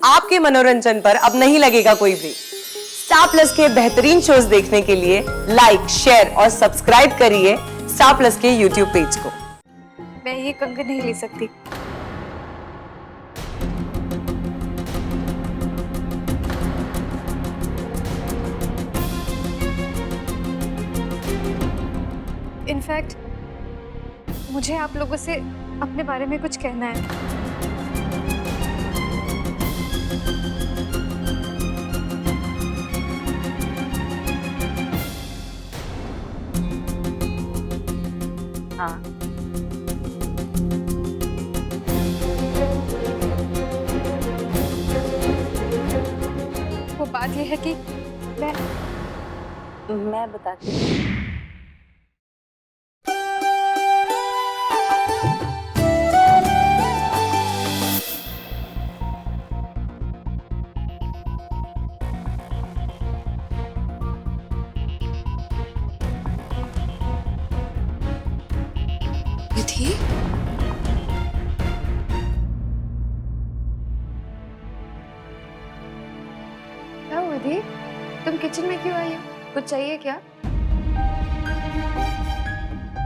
आपके मनोरंजन पर अब नहीं लगेगा कोई ब्रेक। स्टार प्लस के बेहतरीन शोज देखने के लिए लाइक, शेयर और सब्सक्राइब करिए स्टार प्लस के यूट्यूब पेज को। मैं ये कंगन नहीं ले सकती। इनफैक्ट मुझे आप लोगों से अपने बारे में कुछ कहना है। हाँ, वो बात ये है कि मैं बताती हूँ। विधि, क्या हुआ विधि? तुम किचन में क्यों आई हो? कुछ चाहिए क्या?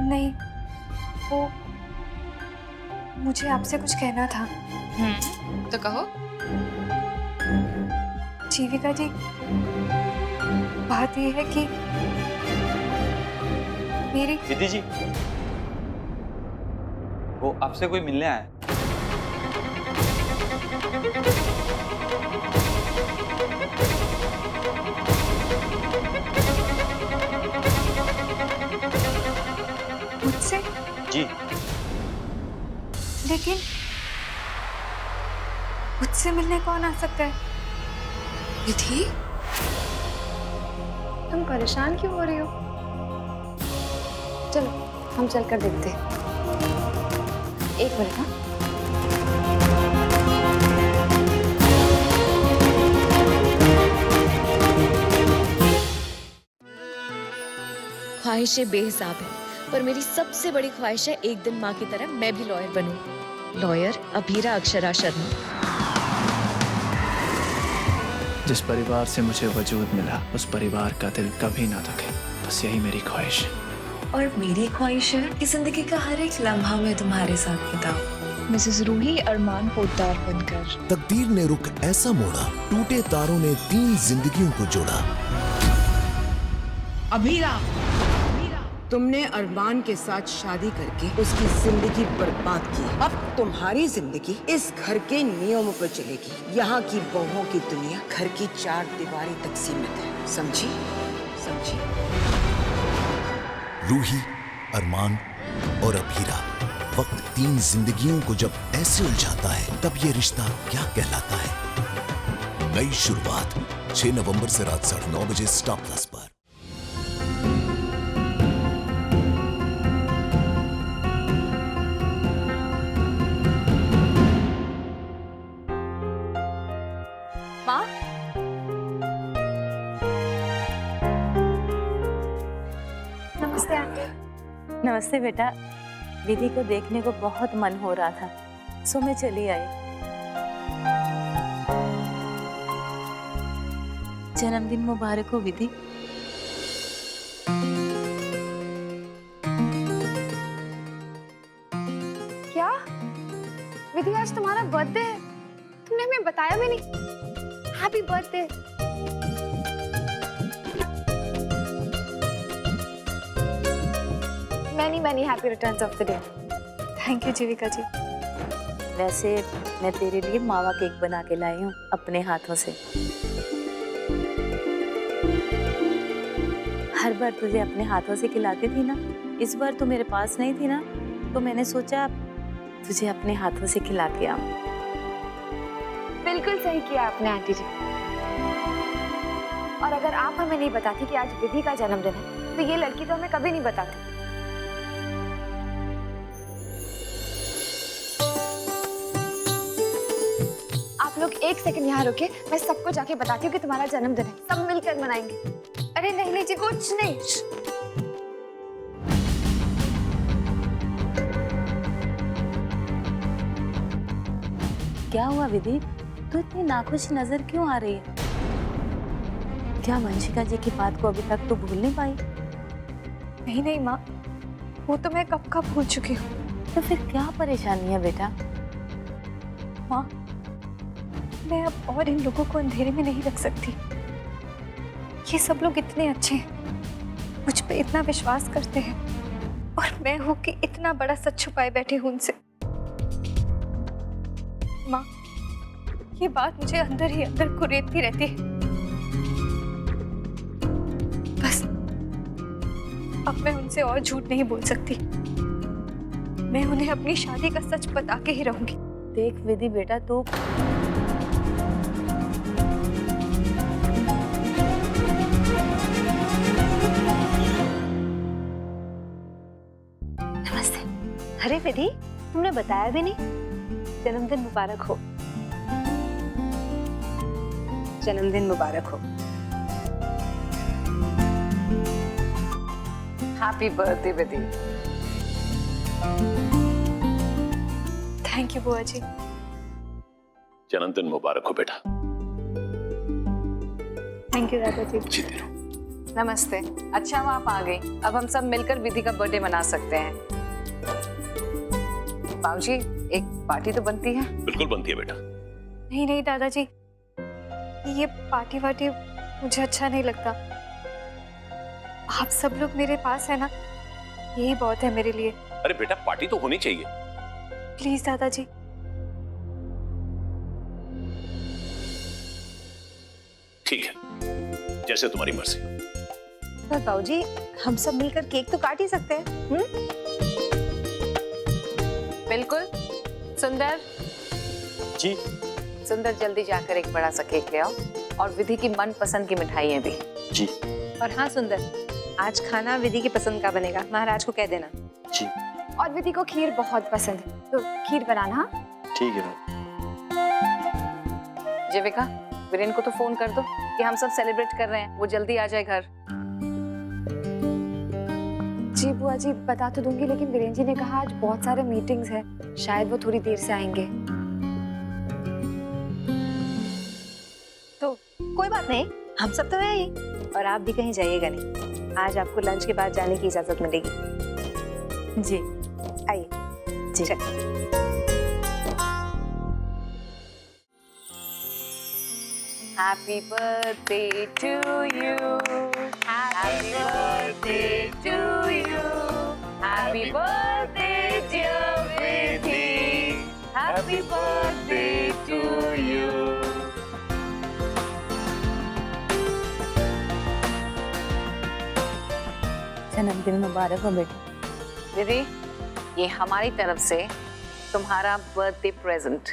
नहीं, वो मुझे आपसे कुछ कहना था। तो कहो। जीविका जी, बात ये है कि मेरी विधि जी, वो आपसे कोई मिलने आया है। मुझसे? जी। लेकिन मुझसे मिलने कौन आ सकता है? विधि, तुम परेशान क्यों हो रही हो? चलो हम चलकर देखते हैं। एक मिनट। हाँ, ख्वाहिशें बेहिसाब है, पर मेरी सबसे बड़ी ख्वाहिश है एक दिन माँ की तरह मैं भी लॉयर बनूं। लॉयर अभीरा अक्षरा शर्मा। जिस परिवार से मुझे वजूद मिला, उस परिवार का दिल कभी ना दुखे, बस यही मेरी ख्वाहिश है। और मेरी ख्वाहिश है कि जिंदगी का हर एक लम्हा मैं तुम्हारे साथ बिताऊं। मिसेस रूही अरमान पोद्दार बनकर। तकदीर ने रुख ऐसा मोड़ा, टूटे तारों ने 3 जिंदगियों को जोड़ा। अभीरा, तुमने अरमान के साथ शादी करके उसकी जिंदगी बर्बाद की। अब तुम्हारी जिंदगी इस घर के नियमों पर चलेगी। यहाँ की बहुओं की दुनिया घर की 4 दीवारी तक सीमित है, समझी? समझी? रूही, अरमान और अभीरा, वक्त 3 जिंदगियों को जब ऐसे उलझाता है, तब ये रिश्ता क्या कहलाता है? नई शुरुआत 6 नवंबर से रात 9:30 बजे स्टार प्लस पर। माँ, नमस्ते आंटी। नमस्ते बेटा। विधि को देखने को बहुत मन हो रहा था, सो मैं चली आई। जन्मदिन मुबारक हो विधि। क्या विधि, आज तुम्हारा बर्थडे है? तुमने हमें बताया भी नहीं। Happy birthday. Many happy returns of the day. Thank you Jeevika ji. वैसे मैं तेरे लिए मावा केक बना के लाई हूँ अपने हाथों से। हर बार तुझे अपने हाथों से खिलाती थी ना, इस बार तू मेरे पास नहीं थी ना, तो मैंने सोचा तुझे अपने हाथों से खिला के आऊं। बिल्कुल सही किया आपने आंटी जी। और अगर आप हमें नहीं बताती कि आज विधि का जन्मदिन है, तो ये लड़की तो हमें कभी नहीं बताती। आप लोग एक सेकंड यहाँ रुके, मैं सबको जाके बताती हूँ कि तुम्हारा जन्मदिन है। सब मिलकर मनाएंगे। अरे नहीं नहीं जी, कुछ नहीं। क्या हुआ विधि, तू इतनी नाखुश नजर क्यों आ रही है? क्या वंशिका जी की बात को अभी तक तू भूल नहीं पाई? नहीं नहीं माँ, वो तो मैं कब का भूल चुकी हूँ। तो फिर क्या परेशानी है बेटा? माँ, मैं अब और इन लोगों को अंधेरे में नहीं रख सकती। ये सब लोग इतने अच्छे हैं, मुझ पे इतना विश्वास करते हैं, और मैं हूँ कि इतना बड़ा सच छुपाए बैठे हूँ उनसे। माँ, ये बात मुझे अंदर ही अंदर कुरेदती रहती है। बस अब मैं उनसे और झूठ नहीं बोल सकती। मैं उन्हें अपनी शादी का सच बता के ही रहूंगी। देख विधि बेटा, तू नमस्ते। अरे विधि, तुमने बताया भी नहीं। जन्मदिन मुबारक हो। जन्मदिन मुबारक हो। Happy birthday Vidhi. Thank you बुआ जी। जन्मदिन मुबारक हो बेटा। थैंक यू दादा जी। जीते रहो। नमस्ते। अच्छा हुआ आप आ गई। अब हम सब मिलकर विधि का बर्थडे मना सकते हैं। बाबूजी, एक पार्टी तो बनती है। बिल्कुल बनती है बेटा। नहीं नहीं दादाजी, ये पार्टी वार्टी मुझे अच्छा नहीं लगता। आप सब लोग मेरे पास है ना, यही बहुत है मेरे लिए। अरे बेटा, पार्टी तो होनी चाहिए। प्लीज दादाजी। ठीक है, जैसे तुम्हारी मर्जी। पर बाबूजी, हम सब मिलकर केक तो काट ही सकते हैं। बिल्कुल। सुंदर जी। सुंदर, जल्दी जाकर एक बड़ा सा केक ले आओ, और विधि की मनपसंद की मिठाइयाँ भी। जी। और हाँ सुंदर, आज खाना विधि की पसंद का बनेगा, महाराज को कह देना। जी। और विधि को खीर बहुत पसंद है, तो खीर बनाना। हाँ? ठीक है। जीविका, वीरेन को तो फोन कर दो कि हम सब सेलिब्रेट कर रहे हैं, वो जल्दी आ जाए घर। जी बुआ जी, बता तो दूंगी, लेकिन वीरेन जी ने कहा आज बहुत सारे मीटिंग्स हैं, शायद वो थोड़ी देर से आएंगे। तो कोई बात नहीं, हम सब तो हैं ही, और आप भी कहीं जाइएगा नहीं। आज आपको लंच के बाद जाने की इजाजत मिलेगी। जी आइए जी। Happy birthday to you. Happy birthday to you. Happy birthday dear Vidhi. Happy birthday to you. जन्मदिन मुबारक हो बेटी। विधि, ये हमारी तरफ से तुम्हारा बर्थडे प्रेजेंट।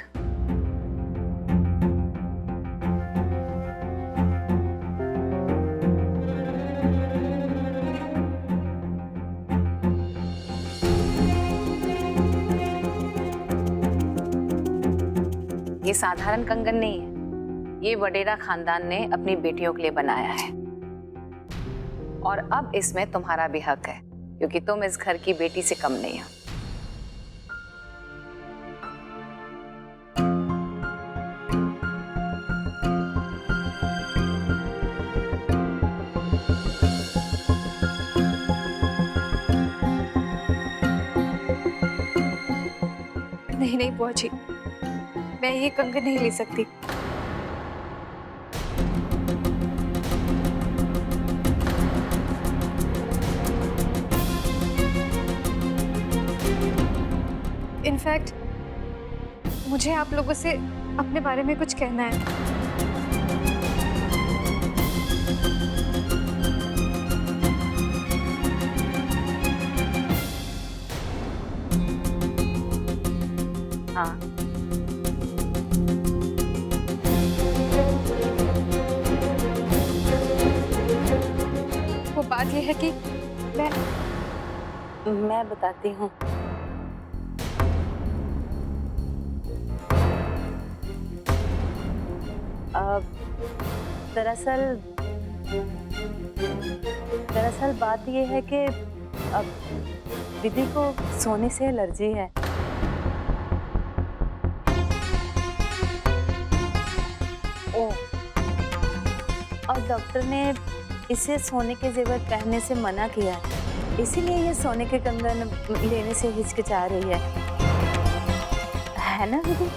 ये साधारण कंगन नहीं है, ये वडेरा खानदान ने अपनी बेटियों के लिए बनाया है, और अब इसमें तुम्हारा भी हक है, क्योंकि तुम इस घर की बेटी से कम नहीं हो। नहीं नहीं बुआ जी, मैं ये कंगन नहीं ले सकती। इनफैक्ट मुझे आप लोगों से अपने बारे में कुछ कहना है। हाँ, वो बात ये है कि मैं बताती हूँ। दरअसल बात ये है कि अब विधि को सोने से एलर्जी है। ओह, और डॉक्टर ने इसे सोने के जेवर पहनने से मना किया है, इसीलिए ये सोने के कंगन लेने से हिचकिचा रही है ना दीदी?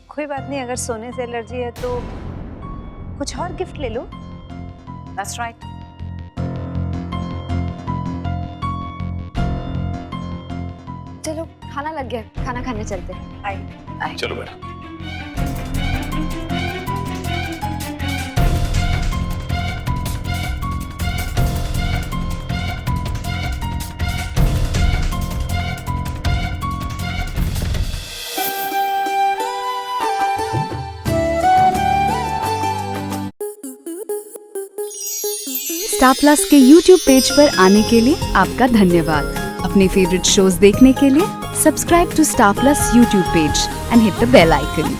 कोई बात नहीं, अगर सोने से एलर्जी है तो कुछ और गिफ्ट ले लो। That's right. चलो खाना लग गया, खाना खाने चलते हैं। आइए। चलो बेटा। स्टार प्लस के YouTube पेज पर आने के लिए आपका धन्यवाद। अपने फेवरेट शोज देखने के लिए subscribe to Star Plus YouTube page and hit the bell icon.